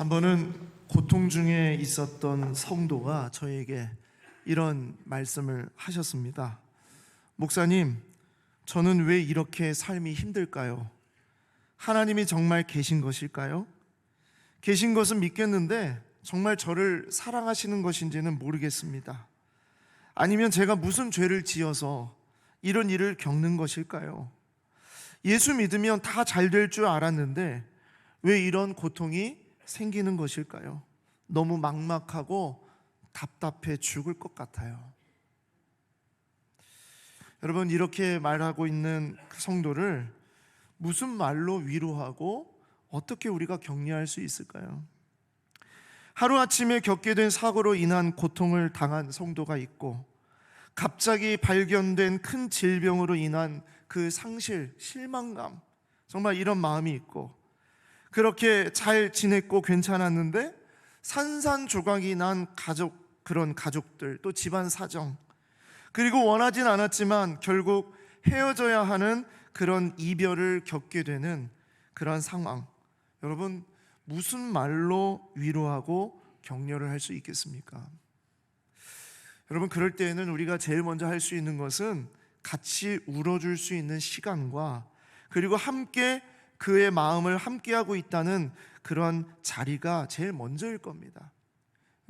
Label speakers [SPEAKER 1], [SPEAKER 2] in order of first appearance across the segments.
[SPEAKER 1] 한 번은 고통 중에 있었던 성도가 저에게 이런 말씀을 하셨습니다. 목사님, 저는 왜 이렇게 삶이 힘들까요? 하나님이 정말 계신 것일까요? 계신 것은 믿겠는데 정말 저를 사랑하시는 것인지는 모르겠습니다. 아니면 제가 무슨 죄를 지어서 이런 일을 겪는 것일까요? 예수 믿으면 다 잘 될 줄 알았는데 왜 이런 고통이 생기는 것일까요? 너무 막막하고 답답해 죽을 것 같아요. 여러분, 이렇게 말하고 있는 그 성도를 무슨 말로 위로하고 어떻게 우리가 격려할 수 있을까요? 하루아침에 겪게 된 사고로 인한 고통을 당한 성도가 있고, 갑자기 발견된 큰 질병으로 인한 그 상실, 실망감, 정말 이런 마음이 있고, 그렇게 잘 지냈고 괜찮았는데 산산조각이 난 그런 가족들, 또 집안 사정, 그리고 원하진 않았지만 결국 헤어져야 하는 그런 이별을 겪게 되는 그런 상황. 여러분, 무슨 말로 위로하고 격려를 할 수 있겠습니까? 여러분, 그럴 때에는 우리가 제일 먼저 할 수 있는 것은 같이 울어줄 수 있는 시간과, 그리고 함께 그의 마음을 함께하고 있다는 그런 자리가 제일 먼저일 겁니다.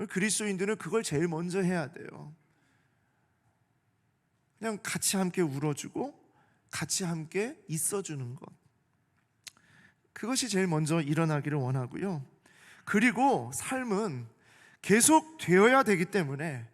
[SPEAKER 1] 그리스도인들은 그걸 제일 먼저 해야 돼요. 그냥 같이 함께 울어주고 같이 함께 있어주는 것, 그것이 제일 먼저 일어나기를 원하고요. 그리고 삶은 계속 되어야 되기 때문에,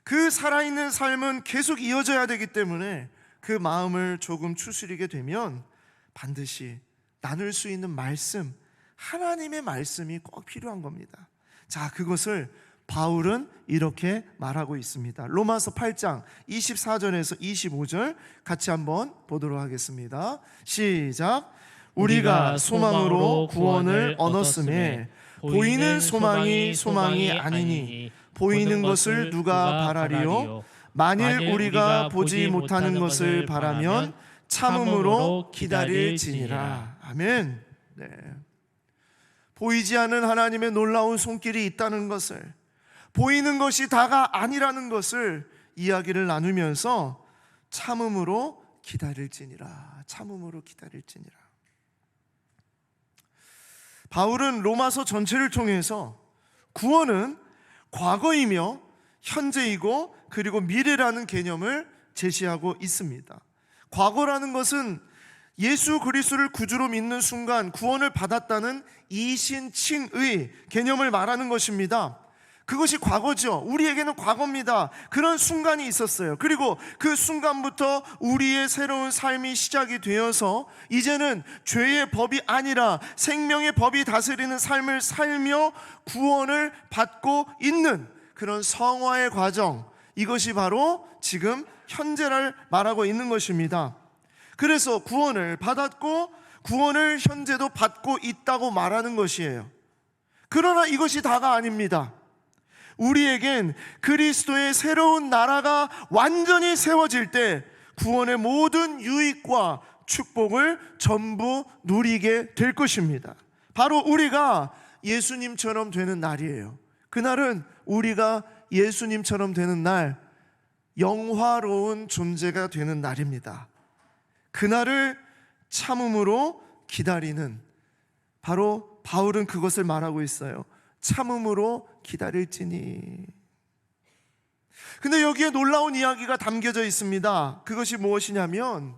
[SPEAKER 1] 그 살아있는 삶은 계속 이어져야 되기 때문에 그 마음을 조금 추스리게 되면 반드시 나눌 수 있는 말씀, 하나님의 말씀이 꼭 필요한 겁니다. 자, 그것을 바울은 이렇게 말하고 있습니다. 로마서 8장 24절에서 25절 같이 한번 보도록 하겠습니다. 시작. 우리가 소망으로 구원을 얻었음에 보이는 소망이 아니니 보이는 것을 누가 바라리요? 만일 우리가 보지 못하는 것을 바라면 참음으로 기다릴지니라. 아멘. 네. 보이지 않는 하나님의 놀라운 손길이 있다는 것을, 보이는 것이 다가 아니라는 것을 이야기를 나누면서 참음으로 기다릴지니라, 참음으로 기다릴지니라. 바울은 로마서 전체를 통해서 구원은 과거이며 현재이고 그리고 미래라는 개념을 제시하고 있습니다. 과거라는 것은 예수 그리스도를 구주로 믿는 순간 구원을 받았다는 이신칭의 개념을 말하는 것입니다. 그것이 과거죠. 우리에게는 과거입니다. 그런 순간이 있었어요. 그리고 그 순간부터 우리의 새로운 삶이 시작이 되어서 이제는 죄의 법이 아니라 생명의 법이 다스리는 삶을 살며 구원을 받고 있는 그런 성화의 과정, 이것이 바로 지금 현재를 말하고 있는 것입니다. 그래서 구원을 받았고 구원을 현재도 받고 있다고 말하는 것이에요. 그러나 이것이 다가 아닙니다. 우리에겐 그리스도의 새로운 나라가 완전히 세워질 때 구원의 모든 유익과 축복을 전부 누리게 될 것입니다. 바로 우리가 예수님처럼 되는 날이에요. 그날은 우리가 예수님처럼 되는 날, 영화로운 존재가 되는 날입니다. 그날을 참음으로 기다리는, 바로 바울은 그것을 말하고 있어요. 참음으로 기다릴지니. 근데 여기에 놀라운 이야기가 담겨져 있습니다. 그것이 무엇이냐면,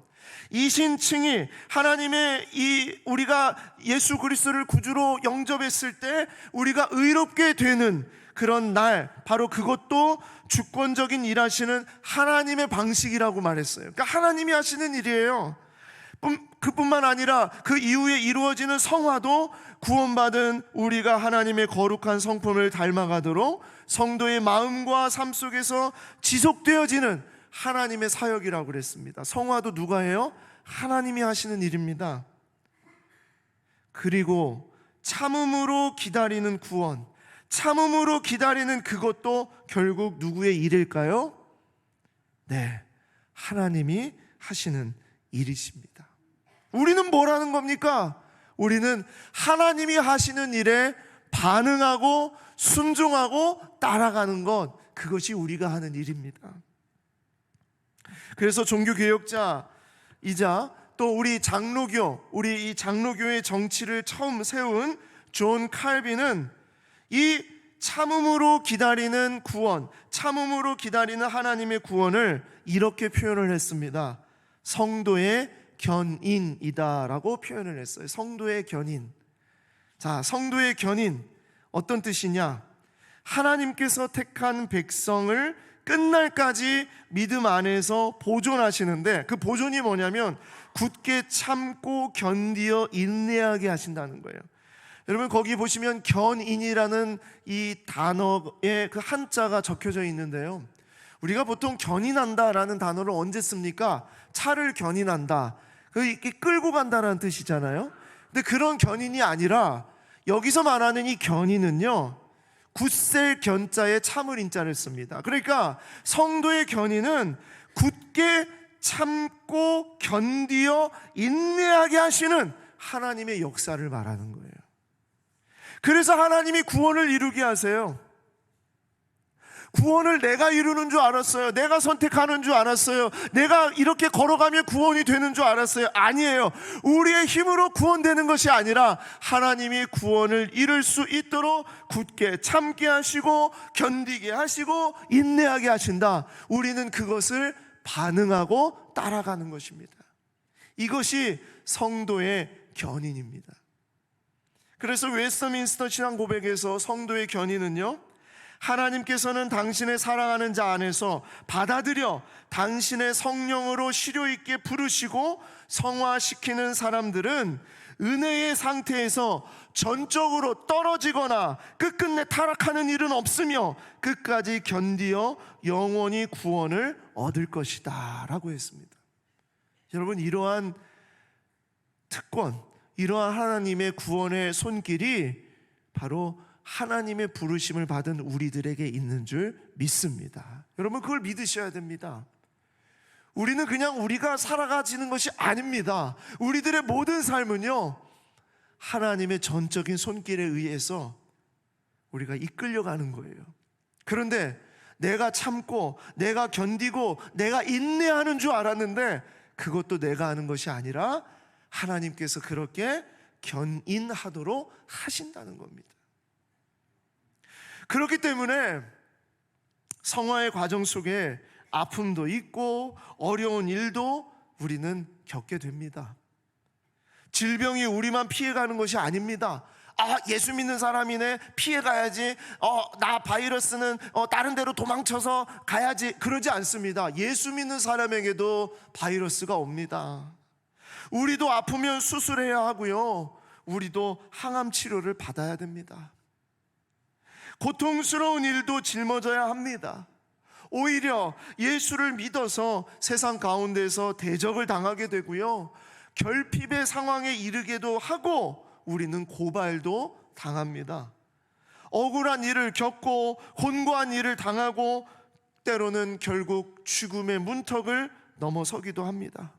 [SPEAKER 1] 이신칭이 하나님의 우리가 예수 그리스도를 구주로 영접했을 때 우리가 의롭게 되는 그런 날, 바로 그것도 주권적인 일하시는 하나님의 방식이라고 말했어요. 그러니까 하나님이 하시는 일이에요. 그뿐만 아니라 그 이후에 이루어지는 성화도 구원받은 우리가 하나님의 거룩한 성품을 닮아가도록 성도의 마음과 삶 속에서 지속되어지는 하나님의 사역이라고 그랬습니다. 성화도 누가 해요? 하나님이 하시는 일입니다. 그리고 참음으로 기다리는 구원, 참음으로 기다리는 그것도 결국 누구의 일일까요? 네, 하나님이 하시는 일이십니다. 우리는 뭘 하는 겁니까? 우리는 하나님이 하시는 일에 반응하고 순종하고 따라가는 것, 그것이 우리가 하는 일입니다. 그래서 종교개혁자이자 또 우리 이 장로교의 정치를 처음 세운 존 칼빈은 이 참음으로 기다리는 구원, 참음으로 기다리는 하나님의 구원을 이렇게 표현을 했습니다. 성도의 견인이다라고 표현을 했어요. 성도의 견인. 자, 성도의 견인, 어떤 뜻이냐? 하나님께서 택한 백성을 끝날까지 믿음 안에서 보존하시는데, 그 보존이 뭐냐면 굳게 참고 견디어 인내하게 하신다는 거예요. 여러분, 거기 보시면 견인이라는 이 단어의 그 한자가 적혀져 있는데요, 우리가 보통 견인한다라는 단어를 언제 씁니까? 차를 견인한다, 이렇게 끌고 간다라는 뜻이잖아요. 근데 그런 견인이 아니라 여기서 말하는 이 견인은요, 굳셀 견자에 참을 인자를 씁니다. 그러니까 성도의 견인은 굳게 참고 견디어 인내하게 하시는 하나님의 역사를 말하는 거예요. 그래서 하나님이 구원을 이루게 하세요. 구원을 내가 이루는 줄 알았어요. 내가 선택하는 줄 알았어요. 내가 이렇게 걸어가면 구원이 되는 줄 알았어요. 아니에요. 우리의 힘으로 구원되는 것이 아니라 하나님이 구원을 이룰 수 있도록 굳게 참게 하시고 견디게 하시고 인내하게 하신다. 우리는 그것을 반응하고 따라가는 것입니다. 이것이 성도의 견인입니다. 그래서 웨스트민스터 신앙 고백에서 성도의 견인은요, 하나님께서는 당신의 사랑하는 자 안에서 받아들여 당신의 성령으로 실효 있게 부르시고 성화시키는 사람들은 은혜의 상태에서 전적으로 떨어지거나 끝끝내 타락하는 일은 없으며 끝까지 견디어 영원히 구원을 얻을 것이다 라고 했습니다. 여러분, 이러한 특권, 이러한 하나님의 구원의 손길이 바로 하나님의 부르심을 받은 우리들에게 있는 줄 믿습니다. 여러분, 그걸 믿으셔야 됩니다. 우리는 그냥 우리가 살아가지는 것이 아닙니다. 우리들의 모든 삶은요, 하나님의 전적인 손길에 의해서 우리가 이끌려가는 거예요. 그런데 내가 참고 내가 견디고 내가 인내하는 줄 알았는데 그것도 내가 하는 것이 아니라 하나님께서 그렇게 견인하도록 하신다는 겁니다. 그렇기 때문에 성화의 과정 속에 아픔도 있고 어려운 일도 우리는 겪게 됩니다. 질병이 우리만 피해가는 것이 아닙니다. 예수 믿는 사람이네, 피해가야지. 나 바이러스는 다른 데로 도망쳐서 가야지. 그러지 않습니다. 예수 믿는 사람에게도 바이러스가 옵니다. 우리도 아프면 수술해야 하고요, 우리도 항암 치료를 받아야 됩니다. 고통스러운 일도 짊어져야 합니다. 오히려 예수를 믿어서 세상 가운데서 대적을 당하게 되고요, 결핍의 상황에 이르게도 하고 우리는 고발도 당합니다. 억울한 일을 겪고 곤고한 일을 당하고 때로는 결국 죽음의 문턱을 넘어서기도 합니다.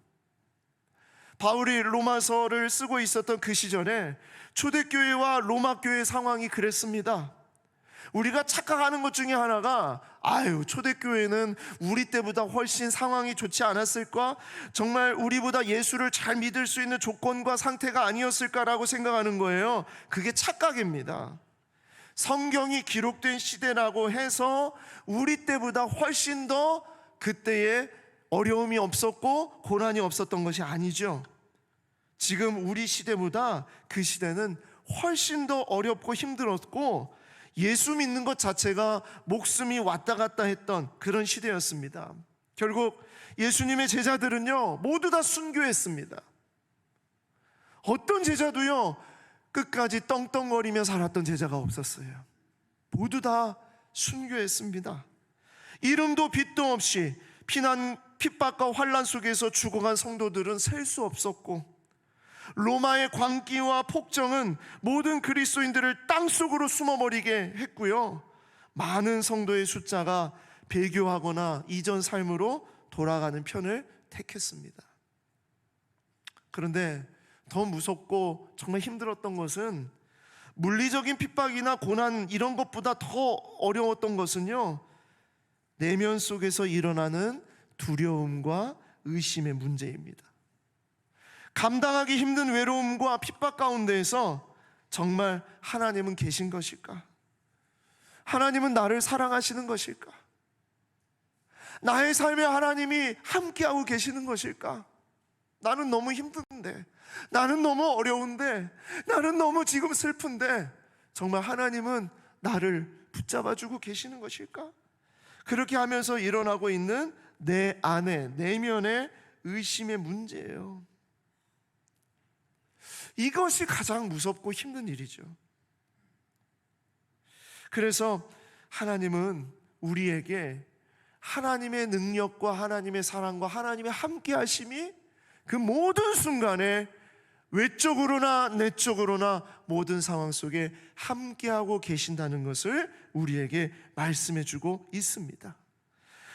[SPEAKER 1] 바울이 로마서를 쓰고 있었던 그 시절에 초대교회와 로마교회 상황이 그랬습니다. 우리가 착각하는 것 중에 하나가 초대교회는 우리 때보다 훨씬 상황이 좋지 않았을까? 정말 우리보다 예수를 잘 믿을 수 있는 조건과 상태가 아니었을까라고 생각하는 거예요. 그게 착각입니다. 성경이 기록된 시대라고 해서 우리 때보다 훨씬 더 그때에 어려움이 없었고 고난이 없었던 것이 아니죠. 지금 우리 시대보다 그 시대는 훨씬 더 어렵고 힘들었고 예수 믿는 것 자체가 목숨이 왔다 갔다 했던 그런 시대였습니다. 결국 예수님의 제자들은요, 모두 다 순교했습니다. 어떤 제자도요, 끝까지 떵떵거리며 살았던 제자가 없었어요. 모두 다 순교했습니다. 이름도 빛도 없이 핍박과 환난 속에서 죽어간 성도들은 셀 수 없었고, 로마의 광기와 폭정은 모든 그리스도인들을 땅속으로 숨어버리게 했고요, 많은 성도의 숫자가 배교하거나 이전 삶으로 돌아가는 편을 택했습니다. 그런데 더 무섭고 정말 힘들었던 것은 물리적인 핍박이나 고난 이런 것보다 더 어려웠던 것은요, 내면 속에서 일어나는 두려움과 의심의 문제입니다. 감당하기 힘든 외로움과 핍박 가운데에서 정말 하나님은 계신 것일까? 하나님은 나를 사랑하시는 것일까? 나의 삶에 하나님이 함께하고 계시는 것일까? 나는 너무 힘든데, 나는 너무 어려운데, 나는 너무 지금 슬픈데 정말 하나님은 나를 붙잡아주고 계시는 것일까? 그렇게 하면서 일어나고 있는 내 안에, 내면의 의심의 문제예요. 이것이 가장 무섭고 힘든 일이죠. 그래서 하나님은 우리에게 하나님의 능력과 하나님의 사랑과 하나님의 함께 하심이 그 모든 순간에 외적으로나 내적으로나 모든 상황 속에 함께하고 계신다는 것을 우리에게 말씀해 주고 있습니다.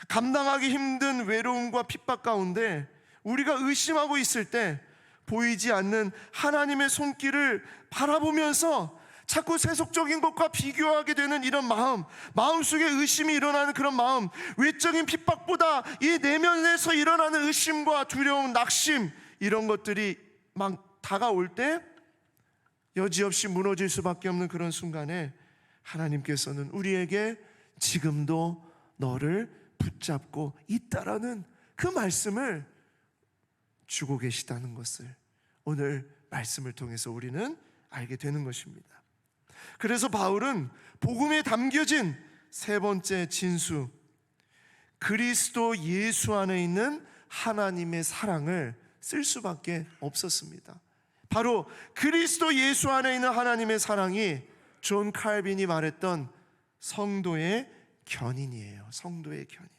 [SPEAKER 1] 감당하기 힘든 외로움과 핍박 가운데 우리가 의심하고 있을 때 보이지 않는 하나님의 손길을 바라보면서 자꾸 세속적인 것과 비교하게 되는 이런 마음속에 의심이 일어나는 그런 마음, 외적인 핍박보다 이 내면에서 일어나는 의심과 두려움, 낙심, 이런 것들이 막 다가올 때 여지없이 무너질 수밖에 없는 그런 순간에 하나님께서는 우리에게 지금도 너를 붙잡고 있다라는 그 말씀을 주고 계시다는 것을 오늘 말씀을 통해서 우리는 알게 되는 것입니다. 그래서 바울은 복음에 담겨진 세 번째 진수, 그리스도 예수 안에 있는 하나님의 사랑을 쓸 수밖에 없었습니다. 바로 그리스도 예수 안에 있는 하나님의 사랑이 존 칼빈이 말했던 성도의 견인이에요. 성도의 견인.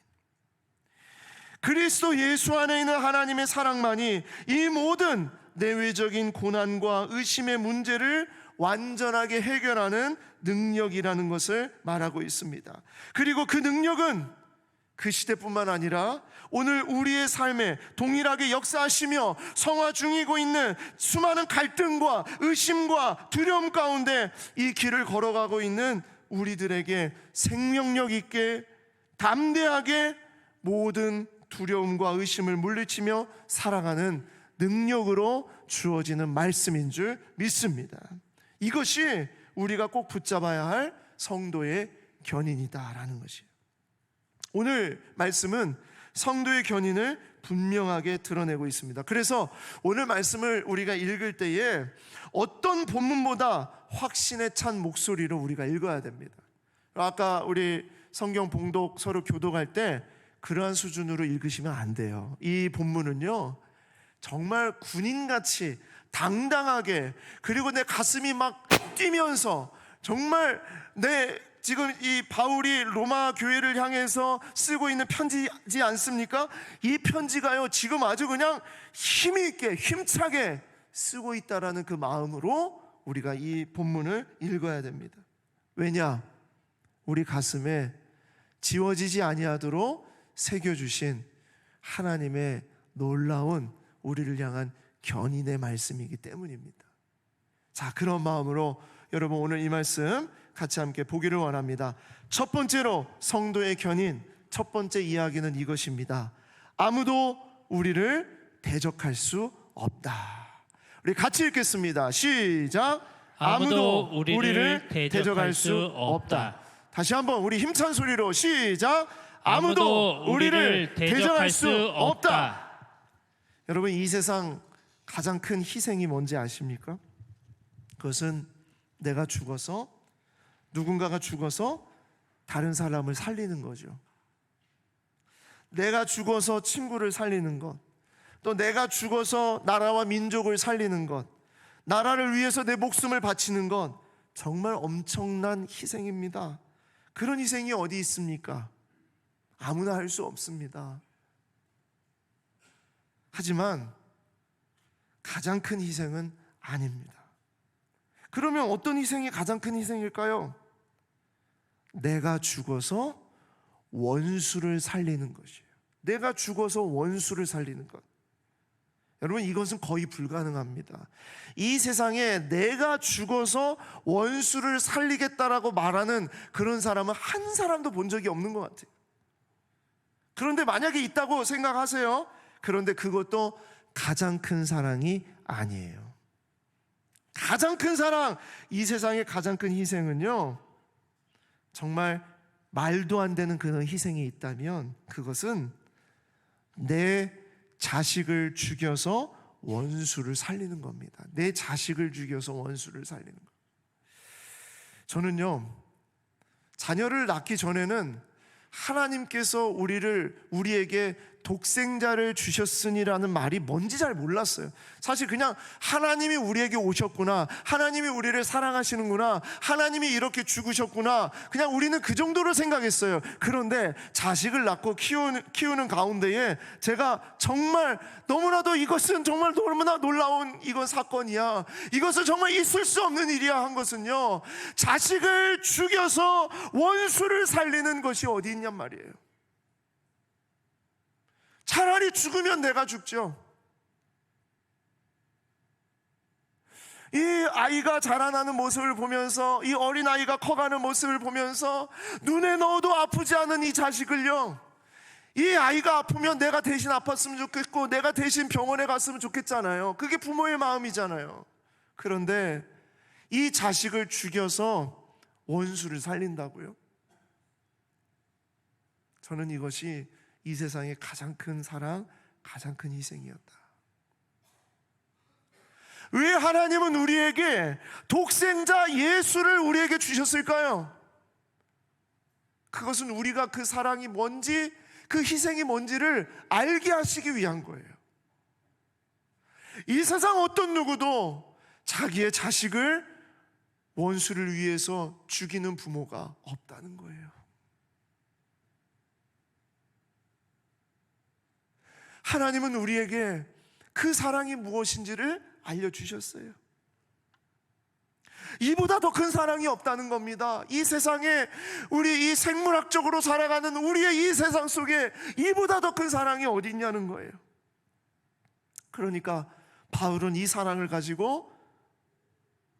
[SPEAKER 1] 그리스도 예수 안에 있는 하나님의 사랑만이 이 모든 내외적인 고난과 의심의 문제를 완전하게 해결하는 능력이라는 것을 말하고 있습니다. 그리고 그 능력은 그 시대뿐만 아니라 오늘 우리의 삶에 동일하게 역사하시며 성화 중이고 있는 수많은 갈등과 의심과 두려움 가운데 이 길을 걸어가고 있는 우리들에게 생명력 있게 담대하게 모든 두려움과 의심을 물리치며 살아가는 능력으로 주어지는 말씀인 줄 믿습니다. 이것이 우리가 꼭 붙잡아야 할 성도의 견인이다라는 것이에요. 오늘 말씀은 성도의 견인을 분명하게 드러내고 있습니다. 그래서 오늘 말씀을 우리가 읽을 때에 어떤 본문보다 확신에 찬 목소리로 우리가 읽어야 됩니다. 아까 우리 성경 봉독 서로 교독할 때 그러한 수준으로 읽으시면 안 돼요. 이 본문은요, 정말 군인같이 당당하게, 그리고 내 가슴이 막 뛰면서 정말 지금 이 바울이 로마 교회를 향해서 쓰고 있는 편지지 않습니까? 이 편지가요, 지금 아주 그냥 힘이 있게 힘차게 쓰고 있다라는 그 마음으로 우리가 이 본문을 읽어야 됩니다. 왜냐? 우리 가슴에 지워지지 아니하도록 새겨주신 하나님의 놀라운 우리를 향한 견인의 말씀이기 때문입니다. 자, 그런 마음으로 여러분 오늘 이 말씀 같이 함께 보기를 원합니다. 첫 번째로 성도의 견인, 첫 번째 이야기는 이것입니다. 아무도 우리를 대적할 수 없다. 우리 같이 읽겠습니다. 시작. 아무도 우리를 대적할 수 없다. 다시 한번 우리 힘찬 소리로 시작. 아무도 우리를 대적할 수 없다. 여러분, 이 세상 가장 큰 희생이 뭔지 아십니까? 그것은 내가 죽어서, 누군가가 죽어서 다른 사람을 살리는 거죠. 내가 죽어서 친구를 살리는 것, 또 내가 죽어서 나라와 민족을 살리는 것, 나라를 위해서 내 목숨을 바치는 것, 정말 엄청난 희생입니다. 그런 희생이 어디 있습니까? 아무나 할 수 없습니다. 하지만 가장 큰 희생은 아닙니다. 그러면 어떤 희생이 가장 큰 희생일까요? 내가 죽어서 원수를 살리는 것이에요. 내가 죽어서 원수를 살리는 것. 여러분, 이것은 거의 불가능합니다. 이 세상에 내가 죽어서 원수를 살리겠다라고 말하는 그런 사람은 한 사람도 본 적이 없는 것 같아요. 그런데 만약에 있다고 생각하세요. 그런데 그것도 가장 큰 사랑이 아니에요. 가장 큰 사랑, 이 세상의 가장 큰 희생은요, 정말 말도 안 되는 그런 희생이 있다면 그것은 내 자식을 죽여서 원수를 살리는 겁니다. 내 자식을 죽여서 원수를 살리는 것. 저는요, 자녀를 낳기 전에는 하나님께서 우리에게 독생자를 주셨으니라는 말이 뭔지 잘 몰랐어요. 사실 그냥 하나님이 우리에게 오셨구나, 하나님이 우리를 사랑하시는구나, 하나님이 이렇게 죽으셨구나, 그냥 우리는 그 정도로 생각했어요. 그런데 자식을 낳고 키우는 가운데에 제가 정말 너무나도 이것은 정말 너무나 놀라운 이건 사건이야, 이것은 정말 있을 수 없는 일이야 한 것은요, 자식을 죽여서 원수를 살리는 것이 어디 있냔 말이에요. 차라리 죽으면 내가 죽죠. 이 아이가 자라나는 모습을 보면서, 이 어린아이가 커가는 모습을 보면서 눈에 넣어도 아프지 않은 이 자식을요, 이 아이가 아프면 내가 대신 아팠으면 좋겠고 내가 대신 병원에 갔으면 좋겠잖아요. 그게 부모의 마음이잖아요. 그런데 이 자식을 죽여서 원수를 살린다고요? 저는 이것이 이 세상의 가장 큰 사랑, 가장 큰 희생이었다. 왜 하나님은 우리에게 독생자 예수를 우리에게 주셨을까요? 그것은 우리가 그 사랑이 뭔지, 그 희생이 뭔지를 알게 하시기 위한 거예요. 이 세상 어떤 누구도 자기의 자식을 원수를 위해서 죽이는 부모가 없다는 거예요. 하나님은 우리에게 그 사랑이 무엇인지를 알려주셨어요. 이보다 더 큰 사랑이 없다는 겁니다. 이 세상에, 우리 이 생물학적으로 살아가는 우리의 이 세상 속에 이보다 더 큰 사랑이 어디 있냐는 거예요. 그러니까 바울은 이 사랑을 가지고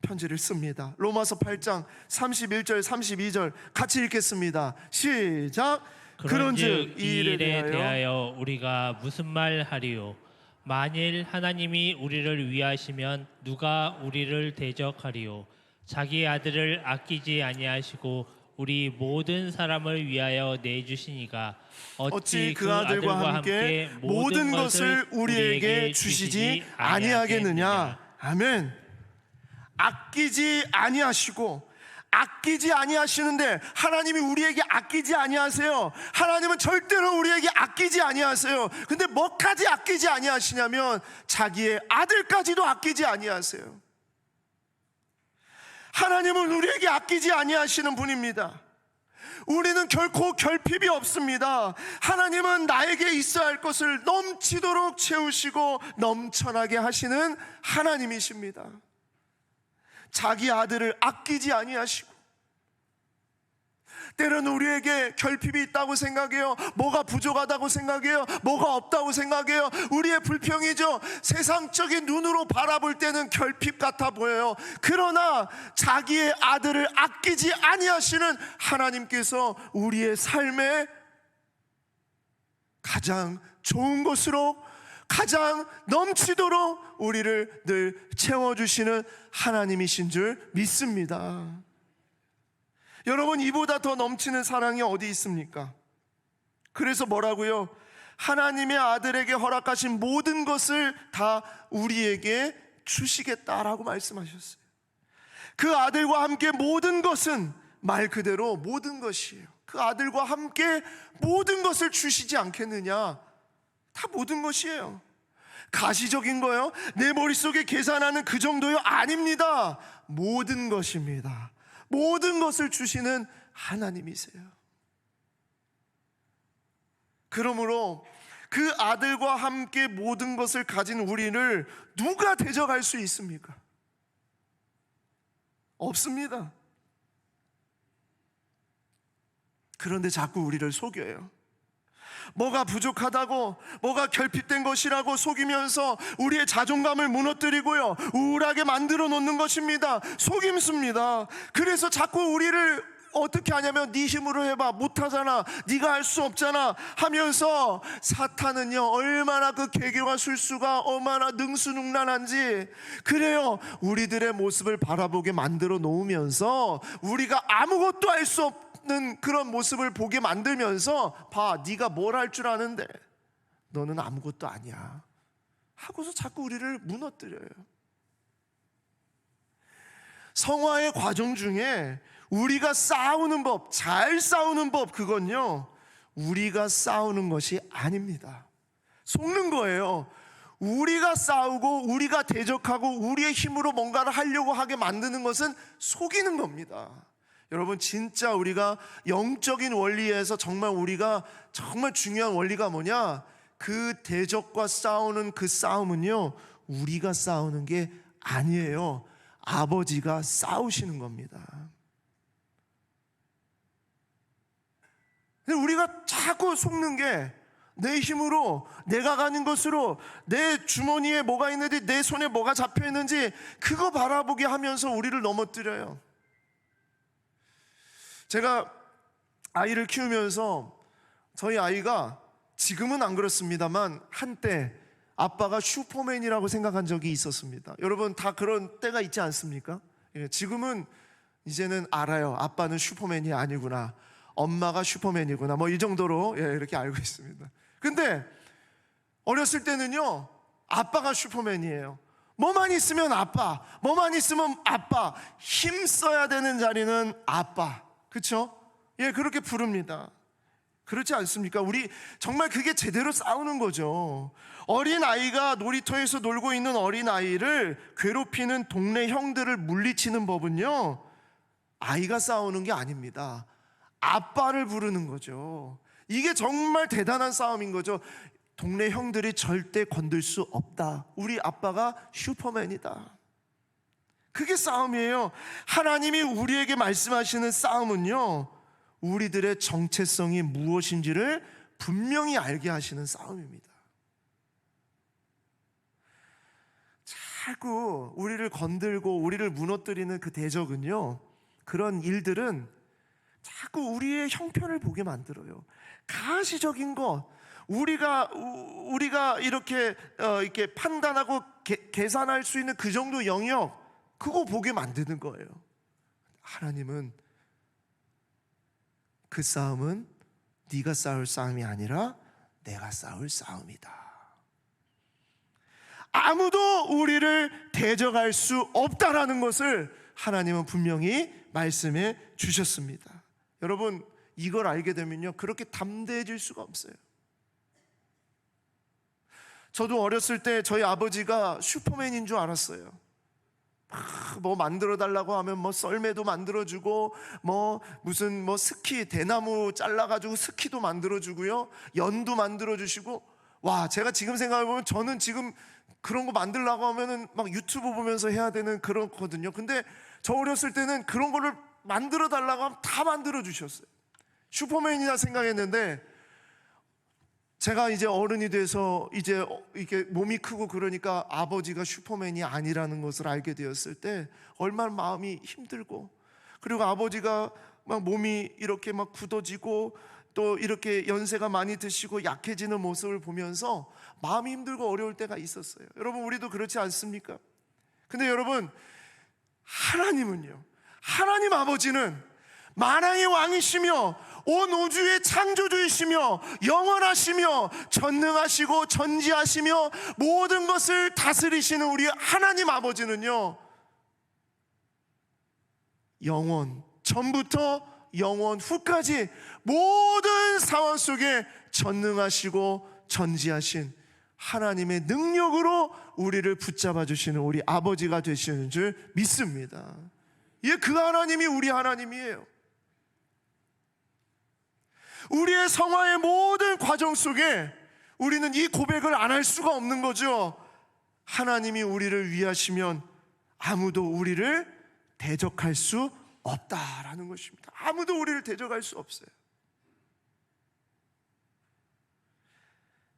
[SPEAKER 1] 편지를 씁니다. 로마서 8장 31절 32절 같이 읽겠습니다. 시작.
[SPEAKER 2] 그런즉 이 일에 대하여 우리가 무슨 말 하리요? 만일 하나님이 우리를 위하시면 누가 우리를 대적하리요? 자기 아들을 아끼지 아니하시고 우리 모든 사람을 위하여 내주시니가 어찌 그 아들과 함께 모든 것을 우리에게 주시지 아니하겠느냐?
[SPEAKER 1] 아멘. 아끼지 아니하시고, 아끼지 아니하시는데 하나님이 우리에게 아끼지 아니하세요. 하나님은 절대로 우리에게 아끼지 아니하세요. 근데 뭐까지 아끼지 아니하시냐면 자기의 아들까지도 아끼지 아니하세요. 하나님은 우리에게 아끼지 아니하시는 분입니다. 우리는 결코 결핍이 없습니다. 하나님은 나에게 있어야 할 것을 넘치도록 채우시고 넘쳐나게 하시는 하나님이십니다. 자기 아들을 아끼지 아니하시고, 때로는 우리에게 결핍이 있다고 생각해요. 뭐가 부족하다고 생각해요. 뭐가 없다고 생각해요. 우리의 불평이죠. 세상적인 눈으로 바라볼 때는 결핍 같아 보여요. 그러나 자기의 아들을 아끼지 아니하시는 하나님께서 우리의 삶에 가장 좋은 것으로, 가장 넘치도록 우리를 늘 채워주시는 하나님이신 줄 믿습니다. 여러분, 이보다 더 넘치는 사랑이 어디 있습니까? 그래서 뭐라고요? 하나님의 아들에게 허락하신 모든 것을 다 우리에게 주시겠다라고 말씀하셨어요. 그 아들과 함께 모든 것은 말 그대로 모든 것이에요. 그 아들과 함께 모든 것을 주시지 않겠느냐? 다 모든 것이에요. 가시적인 거요? 내 머릿속에 계산하는 그 정도요? 아닙니다. 모든 것입니다. 모든 것을 주시는 하나님이세요. 그러므로 그 아들과 함께 모든 것을 가진 우리를 누가 대적할 수 있습니까? 없습니다. 그런데 자꾸 우리를 속여요. 뭐가 부족하다고, 뭐가 결핍된 것이라고 속이면서 우리의 자존감을 무너뜨리고요, 우울하게 만들어 놓는 것입니다. 속임수입니다. 그래서 자꾸 우리를 어떻게 하냐면 네 힘으로 해봐, 못하잖아, 네가 할 수 없잖아 하면서, 사탄은요 얼마나 그 계교와 술수가 얼마나 능수능란한지, 그래요, 우리들의 모습을 바라보게 만들어 놓으면서 우리가 아무것도 할 수 없는 그런 모습을 보게 만들면서, 봐, 네가 뭘 할 줄 아는데 너는 아무것도 아니야 하고서 자꾸 우리를 무너뜨려요. 성화의 과정 중에 우리가 싸우는 법, 잘 싸우는 법, 그건요 우리가 싸우는 것이 아닙니다. 속는 거예요. 우리가 싸우고 우리가 대적하고 우리의 힘으로 뭔가를 하려고 하게 만드는 것은 속이는 겁니다. 여러분, 진짜 우리가 영적인 원리에서 정말 우리가 정말 중요한 원리가 뭐냐, 그 대적과 싸우는 그 싸움은요 우리가 싸우는 게 아니에요. 아버지가 싸우시는 겁니다. 근데 우리가 자꾸 속는 게, 내 힘으로, 내가 가는 것으로, 내 주머니에 뭐가 있는지, 내 손에 뭐가 잡혀 있는지 그거 바라보게 하면서 우리를 넘어뜨려요. 제가 아이를 키우면서 저희 아이가, 지금은 안 그렇습니다만 한때 아빠가 슈퍼맨이라고 생각한 적이 있었습니다. 여러분 다 그런 때가 있지 않습니까? 지금은 이제는 알아요. 아빠는 슈퍼맨이 아니구나, 엄마가 슈퍼맨이구나, 뭐 이 정도로 이렇게 알고 있습니다. 근데 어렸을 때는요 아빠가 슈퍼맨이에요. 뭐만 있으면 아빠, 뭐만 있으면 아빠, 힘 써야 되는 자리는 아빠, 그렇죠? 그렇게 부릅니다. 그렇지 않습니까? 우리 정말 그게 제대로 싸우는 거죠. 어린아이가 놀이터에서 놀고 있는 어린아이를 괴롭히는 동네 형들을 물리치는 법은요 아이가 싸우는 게 아닙니다. 아빠를 부르는 거죠. 이게 정말 대단한 싸움인 거죠. 동네 형들이 절대 건들 수 없다, 우리 아빠가 슈퍼맨이다. 그게 싸움이에요. 하나님이 우리에게 말씀하시는 싸움은요 우리들의 정체성이 무엇인지를 분명히 알게 하시는 싸움입니다. 자꾸 우리를 건들고 우리를 무너뜨리는 그 대적은요, 그런 일들은 자꾸 우리의 형편을 보게 만들어요. 가시적인 것, 우리가 이렇게 판단하고 계산할 수 있는 그 정도 영역, 그거 보게 만드는 거예요. 하나님은 그 싸움은 네가 싸울 싸움이 아니라 내가 싸울 싸움이다. 아무도 우리를 대적할 수 없다라는 것을 하나님은 분명히 말씀해 주셨습니다. 여러분, 이걸 알게 되면요 그렇게 담대해질 수가 없어요. 저도 어렸을 때 저희 아버지가 슈퍼맨인 줄 알았어요. 뭐 만들어 달라고 하면 뭐 썰매도 만들어주고, 뭐 무슨 뭐 스키, 대나무 잘라가지고 스키도 만들어주고요, 연도 만들어주시고. 와, 제가 지금 생각해보면 저는 지금 그런 거 만들려고 하면은 막 유튜브 보면서 해야 되는 그런 거거든요. 근데 저 어렸을 때는 그런 거를 만들어 달라고 하면 다 만들어 주셨어요. 슈퍼맨이라 생각했는데, 제가 이제 어른이 돼서 이제 이렇게 몸이 크고 그러니까 아버지가 슈퍼맨이 아니라는 것을 알게 되었을 때 얼마나 마음이 힘들고, 그리고 아버지가 막 몸이 이렇게 막 굳어지고 또 이렇게 연세가 많이 드시고 약해지는 모습을 보면서 마음이 힘들고 어려울 때가 있었어요. 여러분, 우리도 그렇지 않습니까? 근데 여러분, 하나님은요, 하나님 아버지는 만왕의 왕이시며 온 우주의 창조주이시며 영원하시며 전능하시고 전지하시며 모든 것을 다스리시는 우리 하나님 아버지는요, 영원 전부터 영원 후까지 모든 상황 속에 전능하시고 전지하신 하나님의 능력으로 우리를 붙잡아 주시는 우리 아버지가 되시는 줄 믿습니다. 그 하나님이 우리 하나님이에요. 우리의 성화의 모든 과정 속에 우리는 이 고백을 안 할 수가 없는 거죠. 하나님이 우리를 위하시면 아무도 우리를 대적할 수 없다라는 것입니다. 아무도 우리를 대적할 수 없어요.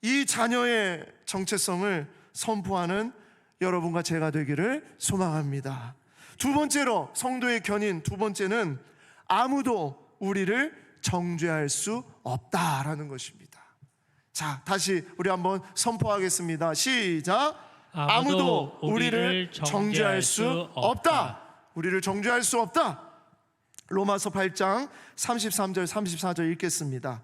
[SPEAKER 1] 이 자녀의 정체성을 선포하는 여러분과 제가 되기를 소망합니다. 두 번째로, 성도의 견인 두 번째는 아무도 우리를 정죄할 수 없다라는 것입니다. 자, 다시 우리 한번 선포하겠습니다. 시작. 아무도 우리를 정죄할 수 없다. 우리를 정죄할 수 없다. 로마서 8장 33절 34절 읽겠습니다.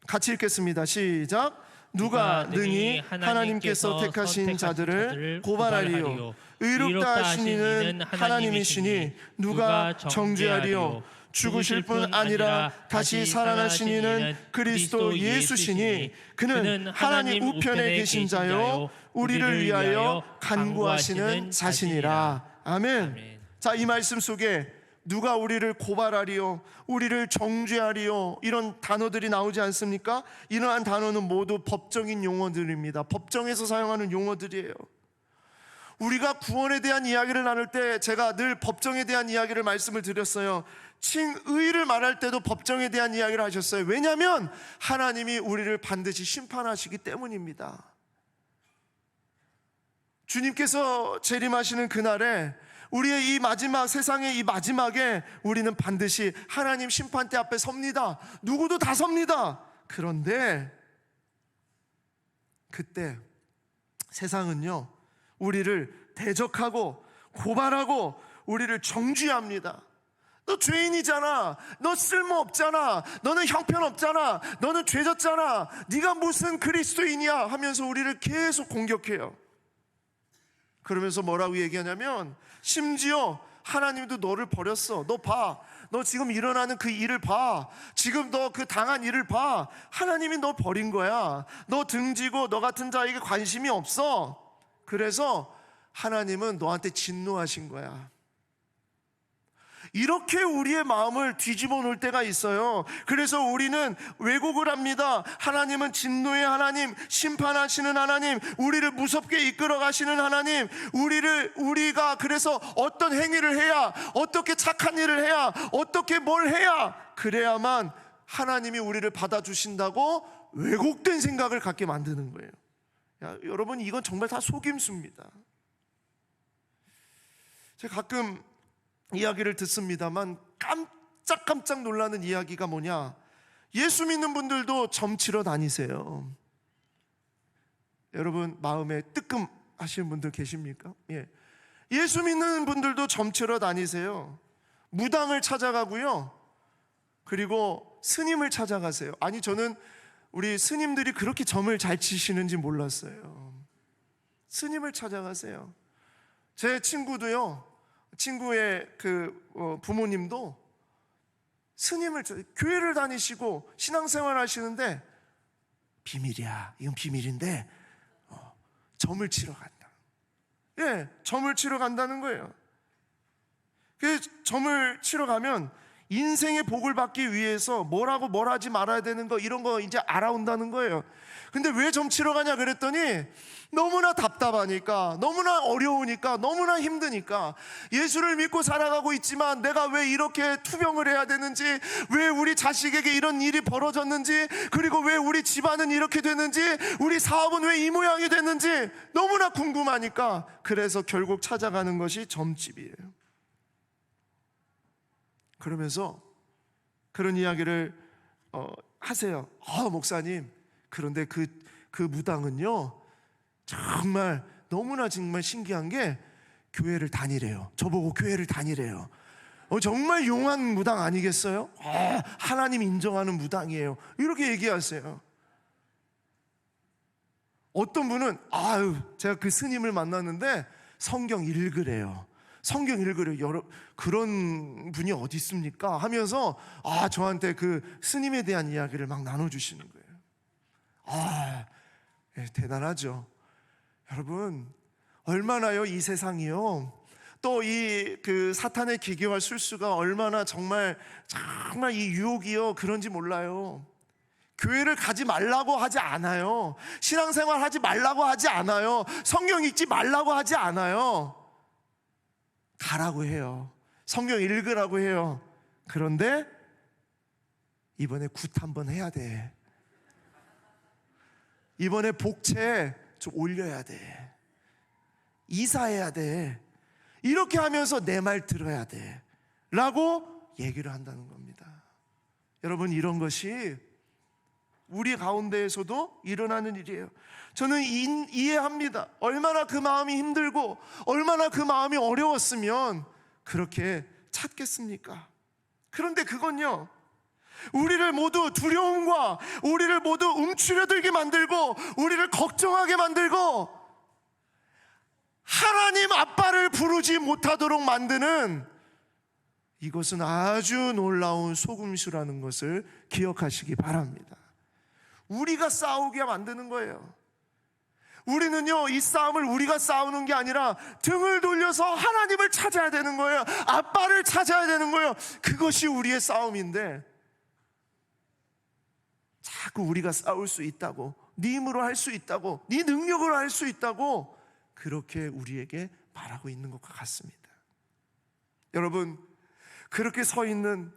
[SPEAKER 1] 같이 읽겠습니다. 시작. 누가 능히 하나님께서 택하신 자들을 고발하리요? 의롭다 하신 이는 하나님이시니 누가 정죄하리요? 죽으실 뿐 아니라 다시 살아나신 이는 그리스도 예수시니 그는 하나님 우편에 계신 자요 우리를 위하여 간구하시는 자신이라. 아멘. 자, 이 말씀 속에 누가 우리를 고발하리요, 우리를 정죄하리요, 이런 단어들이 나오지 않습니까? 이러한 단어는 모두 법정인 용어들입니다. 법정에서 사용하는 용어들이에요. 우리가 구원에 대한 이야기를 나눌 때 제가 늘 법정에 대한 이야기를 말씀을 드렸어요. 칭의를 말할 때도 법정에 대한 이야기를 하셨어요. 왜냐하면 하나님이 우리를 반드시 심판하시기 때문입니다. 주님께서 재림하시는 그날에 우리의 이 마지막, 세상의 이 마지막에 우리는 반드시 하나님 심판대 앞에 섭니다. 누구도 다 섭니다. 그런데 그때 세상은요, 우리를 대적하고 고발하고 우리를 정죄합니다. 너 죄인이잖아, 너 쓸모없잖아, 너는 형편없잖아, 너는 죄졌잖아, 네가 무슨 그리스도인이야 하면서 우리를 계속 공격해요. 그러면서 뭐라고 얘기하냐면, 심지어 하나님도 너를 버렸어. 너 봐, 너 지금 일어나는 그 일을 봐, 지금 너 그 당한 일을 봐. 하나님이 너 버린 거야. 너 등지고 너 같은 자에게 관심이 없어. 그래서 하나님은 너한테 진노하신 거야. 이렇게 우리의 마음을 뒤집어 놓을 때가 있어요. 그래서 우리는 왜곡을 합니다. 하나님은 진노의 하나님, 심판하시는 하나님, 우리를 무섭게 이끌어 가시는 하나님, 우리가 그래서 어떤 행위를 해야, 어떻게 착한 일을 해야, 어떻게 뭘 해야 그래야만 하나님이 우리를 받아주신다고 왜곡된 생각을 갖게 만드는 거예요. 여러분, 이건 정말 다 속임수입니다. 제가 가끔 이야기를 듣습니다만 깜짝 놀라는 이야기가 뭐냐, 예수 믿는 분들도 점치러 다니세요. 여러분 마음에 뜨끔 하시는 분들 계십니까? 예수 믿는 분들도 점치러 다니세요. 무당을 찾아가고요, 그리고 스님을 찾아가세요. 아니, 저는 우리 스님들이 그렇게 점을 잘 치시는지 몰랐어요. 스님을 찾아가세요. 제 친구도요, 친구의 부모님도 스님을, 교회를 다니시고 신앙생활 하시는데, 비밀이야, 이건 비밀인데 점을 치러 간다. 점을 치러 간다는 거예요. 그 점을 치러 가면 인생의 복을 받기 위해서 뭐라고 뭘 하지 말아야 되는 거, 이런 거 이제 알아온다는 거예요. 근데 왜 점 치러 가냐 그랬더니, 너무나 답답하니까, 너무나 어려우니까, 너무나 힘드니까, 예수를 믿고 살아가고 있지만 내가 왜 이렇게 투병을 해야 되는지, 왜 우리 자식에게 이런 일이 벌어졌는지, 그리고 왜 우리 집안은 이렇게 됐는지, 우리 사업은 왜 이 모양이 됐는지 너무나 궁금하니까, 그래서 결국 찾아가는 것이 점집이에요. 그러면서 그런 이야기를 하세요. 목사님, 그런데 그 무당은요, 정말 너무나 정말 신기한 게 교회를 다니래요. 저보고 교회를 다니래요. 정말 용한 무당 아니겠어요? 하나님 인정하는 무당이에요. 이렇게 얘기하세요. 어떤 분은 제가 그 스님을 만났는데 성경 읽으래요. 성경 읽으래요. 그런 분이 어디 있습니까? 하면서 저한테 그 스님에 대한 이야기를 막 나눠주시는 거예요. 대단하죠. 여러분, 얼마나요, 이 세상이요, 또 이 사탄의 기계와 술수가 얼마나 정말 이 유혹이요, 그런지 몰라요. 교회를 가지 말라고 하지 않아요. 신앙생활 하지 말라고 하지 않아요. 성경 읽지 말라고 하지 않아요. 가라고 해요. 성경 읽으라고 해요. 그런데 이번에 굿 한번 해야 돼. 이번에 복채 좀 올려야 돼, 이사해야 돼, 이렇게 하면서 내 말 들어야 돼 라고 얘기를 한다는 겁니다. 여러분, 이런 것이 우리 가운데에서도 일어나는 일이에요. 저는 이해합니다. 얼마나 그 마음이 힘들고 얼마나 그 마음이 어려웠으면 그렇게 찾겠습니까? 그런데 그건요, 우리를 모두 두려움과 우리를 모두 움츠려들게 만들고 우리를 걱정하게 만들고 하나님 아빠를 부르지 못하도록 만드는, 이것은 아주 놀라운 속임수라는 것을 기억하시기 바랍니다. 우리가 싸우게 만드는 거예요. 우리는요, 이 싸움을 우리가 싸우는 게 아니라 등을 돌려서 하나님을 찾아야 되는 거예요. 아빠를 찾아야 되는 거예요. 그것이 우리의 싸움인데, 자꾸 우리가 싸울 수 있다고, 네 힘으로 할 수 있다고, 네 능력으로 할 수 있다고 그렇게 우리에게 말하고 있는 것과 같습니다. 여러분, 그렇게 서 있는,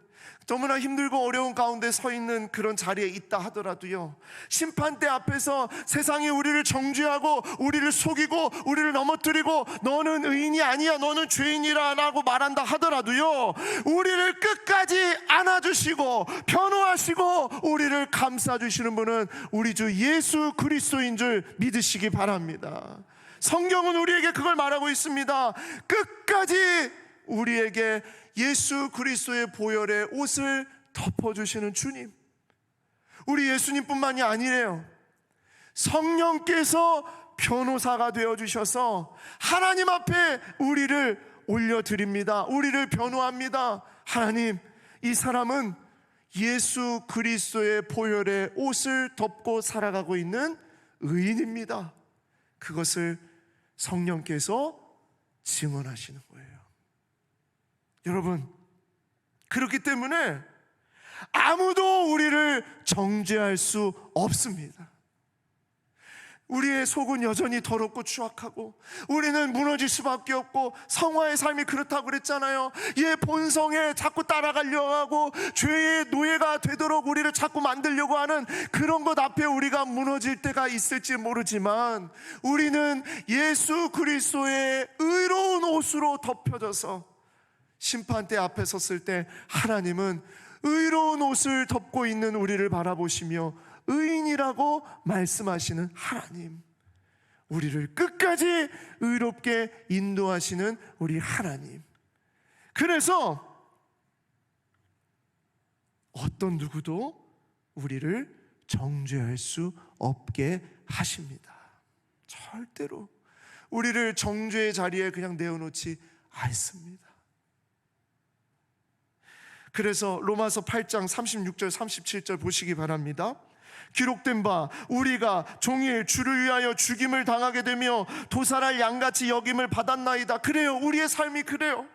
[SPEAKER 1] 너무나 힘들고 어려운 가운데 서 있는 그런 자리에 있다 하더라도요, 심판대 앞에서 세상이 우리를 정죄하고 우리를 속이고 우리를 넘어뜨리고 너는 의인이 아니야, 너는 죄인이라 라고 말한다 하더라도요, 우리를 끝까지 안아주시고 변호하시고 우리를 감싸주시는 분은 우리 주 예수 그리스도인 줄 믿으시기 바랍니다. 성경은 우리에게 그걸 말하고 있습니다. 끝까지 우리에게 예수 그리스도의 보혈의 옷을 덮어주시는 주님, 우리 예수님뿐만이 아니래요. 성령께서 변호사가 되어주셔서 하나님 앞에 우리를 올려드립니다. 우리를 변호합니다. 하나님, 이 사람은 예수 그리스도의 보혈의 옷을 덮고 살아가고 있는 의인입니다. 그것을 성령께서 증언하시는 거예요. 여러분, 그렇기 때문에 아무도 우리를 정죄할 수 없습니다. 우리의 속은 여전히 더럽고 추악하고 우리는 무너질 수밖에 없고, 성화의 삶이 그렇다고 그랬잖아요. 얘 본성에 자꾸 따라가려고 하고 죄의 노예가 되도록 우리를 자꾸 만들려고 하는 그런 것 앞에 우리가 무너질 때가 있을지 모르지만, 우리는 예수 그리스도의 의로운 옷으로 덮여져서 심판대 앞에 섰을 때 하나님은 의로운 옷을 덮고 있는 우리를 바라보시며 의인이라고 말씀하시는 하나님, 우리를 끝까지 의롭게 인도하시는 우리 하나님. 그래서 어떤 누구도 우리를 정죄할 수 없게 하십니다. 절대로 우리를 정죄의 자리에 그냥 내어놓지 않습니다. 그래서 로마서 8장 36절 37절 보시기 바랍니다. 기록된 바 우리가 종일 주를 위하여 죽임을 당하게 되며 도살할 양같이 여김을 받았나이다. 그래요, 우리의 삶이 그래요.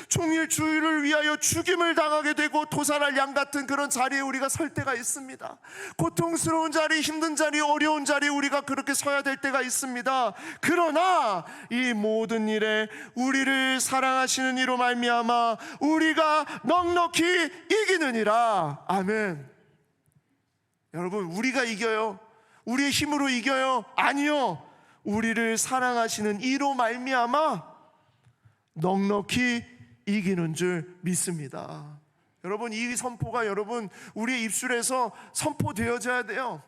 [SPEAKER 1] 종일 주를 위하여 죽임을 당하게 되고 도살할 양 같은 그런 자리에 우리가 설 때가 있습니다. 고통스러운 자리, 힘든 자리, 어려운 자리에 우리가 그렇게 서야 될 때가 있습니다. 그러나 이 모든 일에 우리를 사랑하시는 이로 말미암아 우리가 넉넉히 이기느니라. 아멘. 여러분, 우리가 이겨요? 우리의 힘으로 이겨요? 아니요. 우리를 사랑하시는 이로 말미암아 넉넉히 이기는 줄 믿습니다. 여러분, 이 선포가 여러분 우리의 입술에서 선포되어져야 돼요.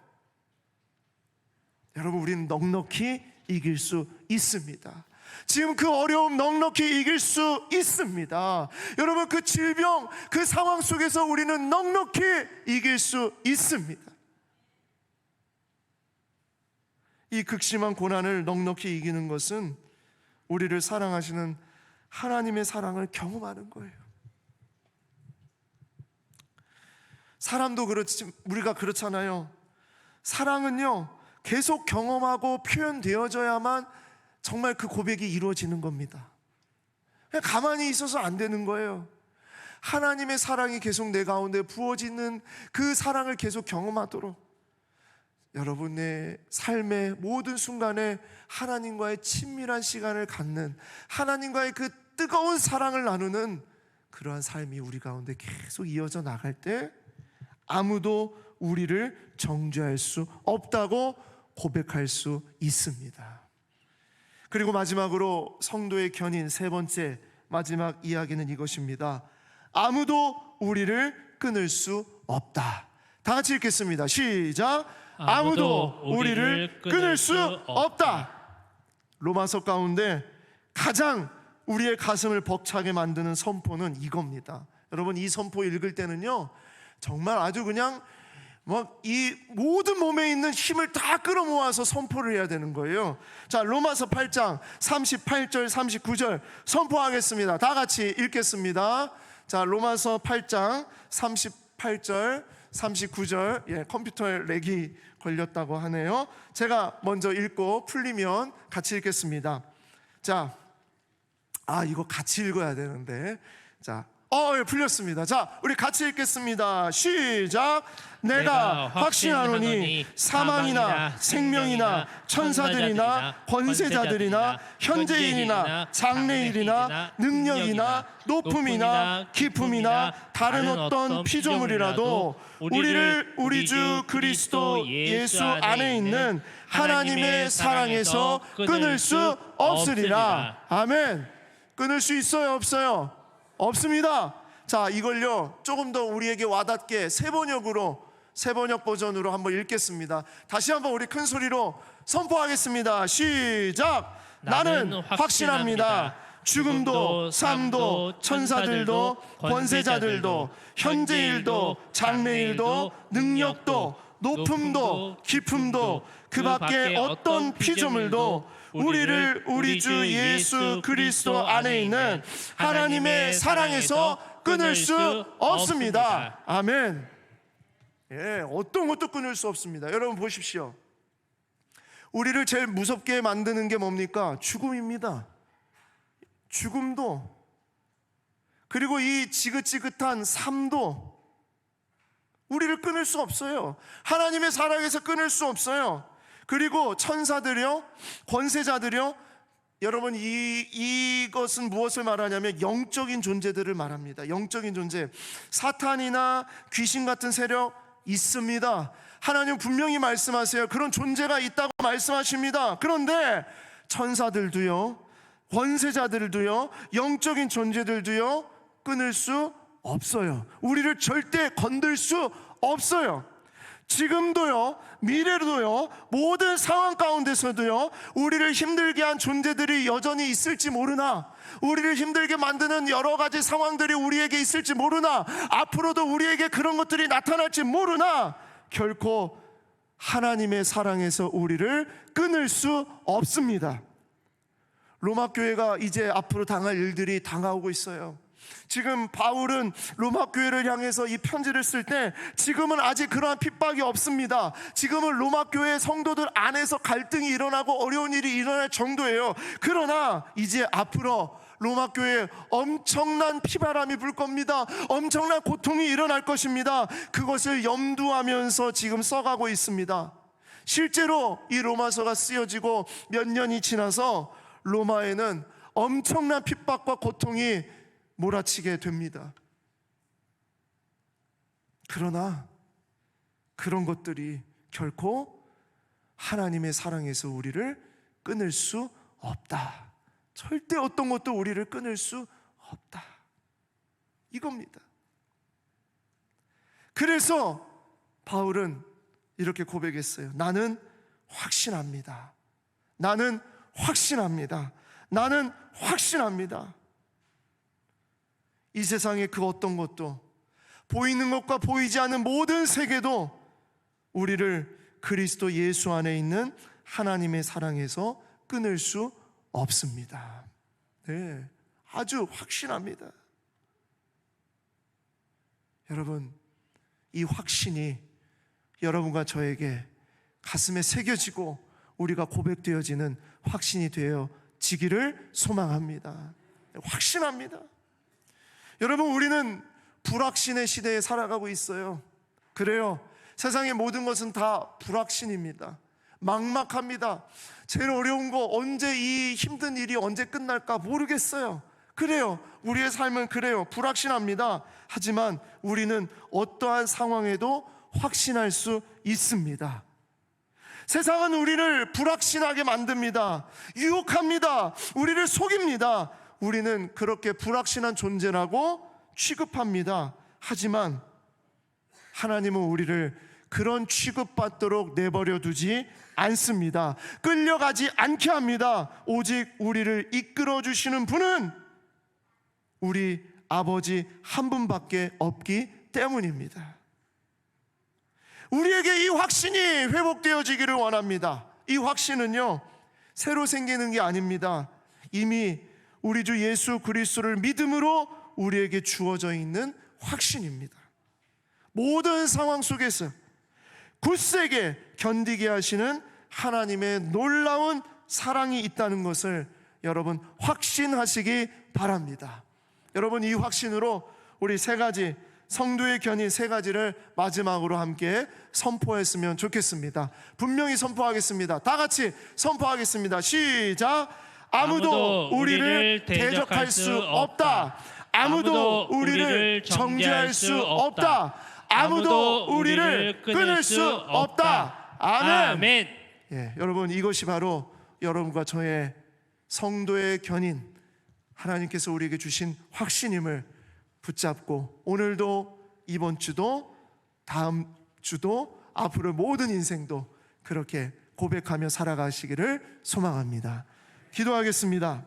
[SPEAKER 1] 여러분, 우리는 넉넉히 이길 수 있습니다. 지금 그 어려움 넉넉히 이길 수 있습니다. 여러분, 그 질병, 그 상황 속에서 우리는 넉넉히 이길 수 있습니다. 이 극심한 고난을 넉넉히 이기는 것은 우리를 사랑하시는 하나님의 사랑을 경험하는 거예요. 사람도 그렇지, 우리가 그렇잖아요. 사랑은요, 계속 경험하고 표현되어져야만 정말 그 고백이 이루어지는 겁니다. 그냥 가만히 있어서 안 되는 거예요. 하나님의 사랑이 계속 내 가운데 부어지는 그 사랑을 계속 경험하도록 여러분의 삶의 모든 순간에 하나님과의 친밀한 시간을 갖는, 하나님과의 그 뜨거운 사랑을 나누는 그러한 삶이 우리 가운데 계속 이어져 나갈 때 아무도 우리를 정죄할 수 없다고 고백할 수 있습니다. 그리고 마지막으로 성도의 견인 세 번째 마지막 이야기는 이것입니다. 아무도 우리를 끊을 수 없다. 다 같이 읽겠습니다. 시작. 아무도 우리를 끊을 수 없다. 로마서 가운데 가장 우리의 가슴을 벅차게 만드는 선포는 이겁니다. 여러분, 이 선포 읽을 때는요, 정말 아주 그냥 이 모든 몸에 있는 힘을 다 끌어모아서 선포를 해야 되는 거예요. 자, 로마서 8장 38절 39절 선포하겠습니다. 다 같이 읽겠습니다. 자, 로마서 8장 38절 39절. 컴퓨터에 렉이 걸렸다고 하네요. 제가 먼저 읽고 풀리면 같이 읽겠습니다. 자, 이거 같이 읽어야 되는데. 자, 풀렸습니다. 자, 우리 같이 읽겠습니다. 시작. 내가 확신하노니 사망이나 생명이나 천사들이나 권세자들이나 현재일이나 장래일이나 능력이나 높음이나 깊음이나 다른 어떤 피조물이라도 우리를 우리 주 그리스도 예수 안에 있는 하나님의 사랑에서 끊을 수 없으리라. 아멘. 끊을 수 있어요, 없어요? 없습니다. 자, 이걸요 조금 더 우리에게 와닿게 새 번역 버전으로 한번 읽겠습니다. 다시 한번 우리 큰 소리로 선포하겠습니다. 시작. 나는 확신합니다. 죽음도 삶도 천사들도 권세자들도 현재일도 장래일도 능력도 높음도 깊음도 그 밖에 어떤 피조물도 우리를 우리 주 예수 그리스도 안에 있는 하나님의 사랑에서 끊을 수 없습니다. 아멘. 어떤 것도 끊을 수 없습니다. 여러분 보십시오. 우리를 제일 무섭게 만드는 게 뭡니까? 죽음입니다. 죽음도, 그리고 이 지긋지긋한 삶도 우리를 끊을 수 없어요. 하나님의 사랑에서 끊을 수 없어요. 그리고 천사들이요, 권세자들이요, 여러분 이것은 무엇을 말하냐면 영적인 존재들을 말합니다. 영적인 존재, 사탄이나 귀신 같은 세력 있습니다. 하나님 분명히 말씀하세요. 그런 존재가 있다고 말씀하십니다. 그런데 천사들도요, 권세자들도요, 영적인 존재들도요 끊을 수 없어요. 우리를 절대 건들 수 없어요. 지금도요, 미래로도요, 모든 상황 가운데서도요, 우리를 힘들게 한 존재들이 여전히 있을지 모르나, 우리를 힘들게 만드는 여러 가지 상황들이 우리에게 있을지 모르나, 앞으로도 우리에게 그런 것들이 나타날지 모르나, 결코 하나님의 사랑에서 우리를 끊을 수 없습니다. 로마 교회가 이제 앞으로 당할 일들이 다가오고 있어요. 지금 바울은 로마 교회를 향해서 이 편지를 쓸 때 지금은 아직 그러한 핍박이 없습니다. 지금은 로마 교회 성도들 안에서 갈등이 일어나고 어려운 일이 일어날 정도예요. 그러나 이제 앞으로 로마 교회에 엄청난 피바람이 불 겁니다. 엄청난 고통이 일어날 것입니다. 그것을 염두하면서 지금 써가고 있습니다. 실제로 이 로마서가 쓰여지고 몇 년이 지나서 로마에는 엄청난 핍박과 고통이 몰아치게 됩니다. 그러나 그런 것들이 결코 하나님의 사랑에서 우리를 끊을 수 없다. 절대 어떤 것도 우리를 끊을 수 없다. 이겁니다. 그래서 바울은 이렇게 고백했어요. 나는 확신합니다. 나는 확신합니다. 나는 확신합니다. 이 세상의 그 어떤 것도, 보이는 것과 보이지 않는 모든 세계도 우리를 그리스도 예수 안에 있는 하나님의 사랑에서 끊을 수 없습니다. 네, 아주 확신합니다. 여러분, 이 확신이 여러분과 저에게 가슴에 새겨지고 우리가 고백되어지는 확신이 되어지기를 소망합니다. 확신합니다. 여러분, 우리는 불확신의 시대에 살아가고 있어요. 그래요. 세상의 모든 것은 다 불확신입니다. 막막합니다. 제일 어려운 거, 언제 이 힘든 일이 언제 끝날까 모르겠어요. 그래요. 우리의 삶은 그래요. 불확신합니다. 하지만 우리는 어떠한 상황에도 확신할 수 있습니다. 세상은 우리를 불확신하게 만듭니다. 유혹합니다. 우리를 속입니다. 우리는 그렇게 불확신한 존재라고 취급합니다. 하지만 하나님은 우리를 그런 취급받도록 내버려 두지 않습니다. 끌려가지 않게 합니다. 오직 우리를 이끌어 주시는 분은 우리 아버지 한 분밖에 없기 때문입니다. 우리에게 이 확신이 회복되어지기를 원합니다. 이 확신은요, 새로 생기는 게 아닙니다. 이미 우리 주 예수 그리스도를 믿음으로 우리에게 주어져 있는 확신입니다. 모든 상황 속에서 굳세게 견디게 하시는 하나님의 놀라운 사랑이 있다는 것을 여러분 확신하시기 바랍니다. 여러분, 이 확신으로 우리 세 가지, 성도의 견인 세 가지를 마지막으로 함께 선포했으면 좋겠습니다. 분명히 선포하겠습니다. 다 같이 선포하겠습니다. 시작. 아무도 우리를 대적할 수 없다. 아무도 우리를 정죄할 수 없다. 아무도 우리를 끊을 수 없다. 아멘. 예, 여러분, 이것이 바로 여러분과 저의 성도의 견인, 하나님께서 우리에게 주신 확신임을 붙잡고 오늘도, 이번 주도, 다음 주도, 앞으로 모든 인생도 그렇게 고백하며 살아가시기를 소망합니다. 기도하겠습니다.